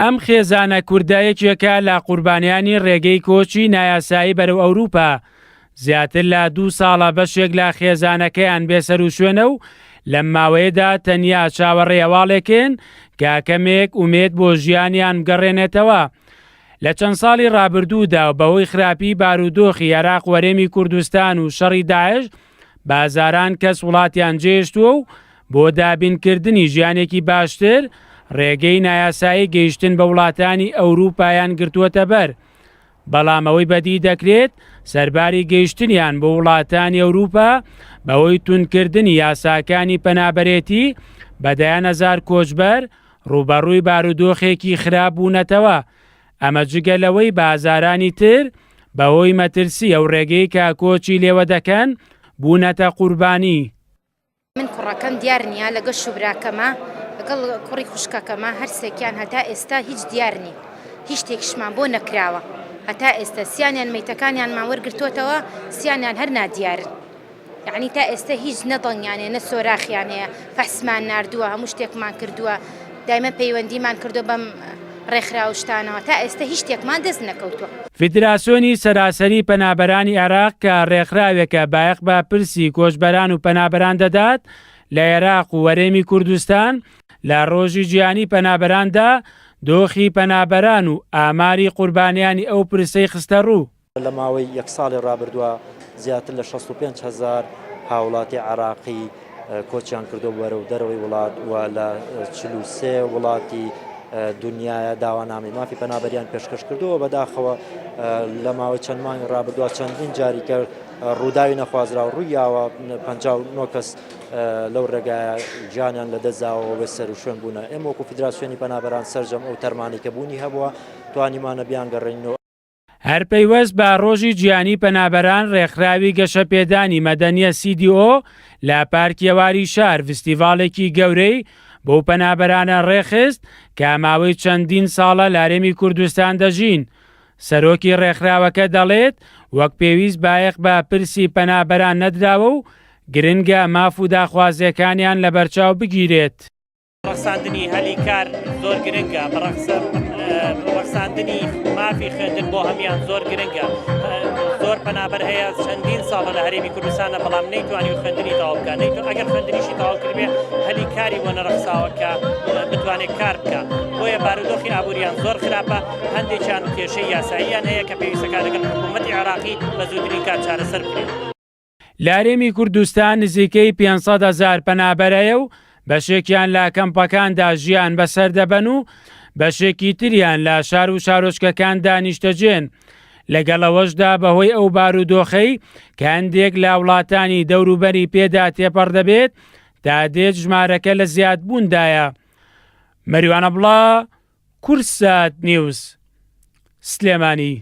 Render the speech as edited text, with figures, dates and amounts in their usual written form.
ئەم خێزانە کوردایەکێکە لە قوربانیانی ڕێگەی کۆچی نایاسایی بەرەو ئەوروپا. زیاتر لە 2 ساڵە بەشێک لە خێزانەکەیان بێسەر و شوێنە و لەم ماوەیەدا تەنیا چاوەڕێی هەواڵێکن کە کەمێک ئومێد بۆ ژیانیان بگەڕێنێتەوە. لە چەند ساڵی ڕابردوودا و بەهۆی خراپی بارودۆخی عێراق وەرێمی کوردستان و شەڕی داعش بازاران کەس وڵاتیان جێشتووە و بۆ دابینکردنی ژیانێکی باشتر ڕێگەی نایاسایی گەیشتن بە وڵاتانی ئەوروپایان گرتووەتە بەر. بەڵام ئەوەی بەدی دەکرێت سەرباری گەیشتنیان بۆ وڵاتانی ئەوروپا بەهۆی توندکردنی یاساکانی پەنابەرێتی بەدایان هەزار کۆچبەر ڕوبەڕووی بارودۆخێکی خراپ بوونەتەوە. ئەمە جگەلەوەی بازارانی تر بەهۆی مەترسی ئەو ڕێگەی کە کۆچی لێوە دەکەن بوونەتە قوربانی. من کوڕەکەم دیار نییە لەگەڵ شوبراکەمە لەگەڵ کوڕی خوشکەکەمە هەرسێکیان هەتا ئێستا هیچ دیار نین، هیچ شتێکشمان بۆ نەکراوە. هەتا ئێستا سییانیان مەیتەکانیانمان وەرگرتوتەوە، سییانیان هەر نادیارن. یعنی تا ئێستا هیچ نەدڵنیانێ نە سۆراخیانەیە، فەحسمان نردووە، هەموو شتێکمان کردووە، دایمە پەیوەندیمان کردو بەم ڕێکخراوشتانەوە، تا ئێستا هیچ شتێکمان دەست نەکەوتووە. فیدراسیۆنی سەراسەری پەنابەرانی عێراق کە ڕێکخراوێکە بایەخ بە پرسی کۆچبەران و پەنابەران دەدات لە عێراق و وەرێمی کوردستان لە ڕۆژی جیهانی پەنابەراندا دۆخی پەنابەران و ئاماری قوربانیانی ئەو پرسەی خستە ڕوو. لە ماوەی 1 ساڵی ڕابردووە زیاتر لە 65,000 هاوڵاتی عێراقی کۆچیان کردو بەرە و دەرەوەی وڵات و لە 43 وڵاتی دنیاە داوانامی مافی پەنابەریان پێشکەش کردووە. بەداخەوە لە ماوەی چەند مانگی ڕابردووە چەندین جاری کرد ڕووداوی نەخوازرا و ڕوویاوە 59 کەس لەو ڕێگایە گیانیان لەدەستداوە بە سەر و شوێن بوونە. ئێمە وەکو فیدراسیۆنی پەنابەران سەرجەم ئەو تەرمانی کە بوونی هەبووە توانیمانە بیان گەڕێنەوە. هەر پەیوەست بە ڕۆژی جیهانی پەنابەران ڕێکخراوی گەشەپێدانی مەدەنیە CDO لە پارکی ئەواری شار فستیڤالێکی گەورەی بۆ پەنابەرانە ڕێخست کە ماوەی چەندین ساڵە لە هەرێمی کوردستان دەژین. سەرۆکی ڕێکخراوەکە دەڵێت وەک پێویست بایەخ بە پرسی پەنابەران نەدراوە و گرنگە ماف و داخوازیەکانیان لە بەرچاو بگیرێت. ڕەخساندنی هەلی کار زۆر گرنگە، ڕەخساندنی مافی خوێندن بۆ هەمیان زۆر گرنگە. زۆر پەنابەر هەیە چەندین ساڵە لە هەرێمی کوردستانە بەڵام نەیتوانی خوێندنی تەواو بکات. ئەگەر خوێندنیشی تەواو کردبێ هەلی کاری بۆ نەڕەخساوە کە بتوانێت کار بکات. بۆیە بارودۆخی ئابووریان زۆر خراپە، هەندێکیان کێشەی یاساییان هەیە کە پێویستەکە لەگەڵ حکوومەتی عێراقی بە زووترین کات چارەسەر بکرێت. لە هەرێمی کوردستان نزیکەی 500,000 پەنابەرەیە و بەشێکیان لە کەمپەکاندا ژیان بەسەر دەبەن و بەشێکی تریان لە شار و شارۆچکەکان دانیشتەجێن. لەگەڵەوەشدا بەهۆی ئەو بارودۆخەی کە هەندێک لە وڵاتانی دەوروبەری پێدا تێپەڕ دەبێت تا دێت ژمارەکە لە زیادبووندایە. مەریوانە بڵا، کورسات نیوز، سلێمانی.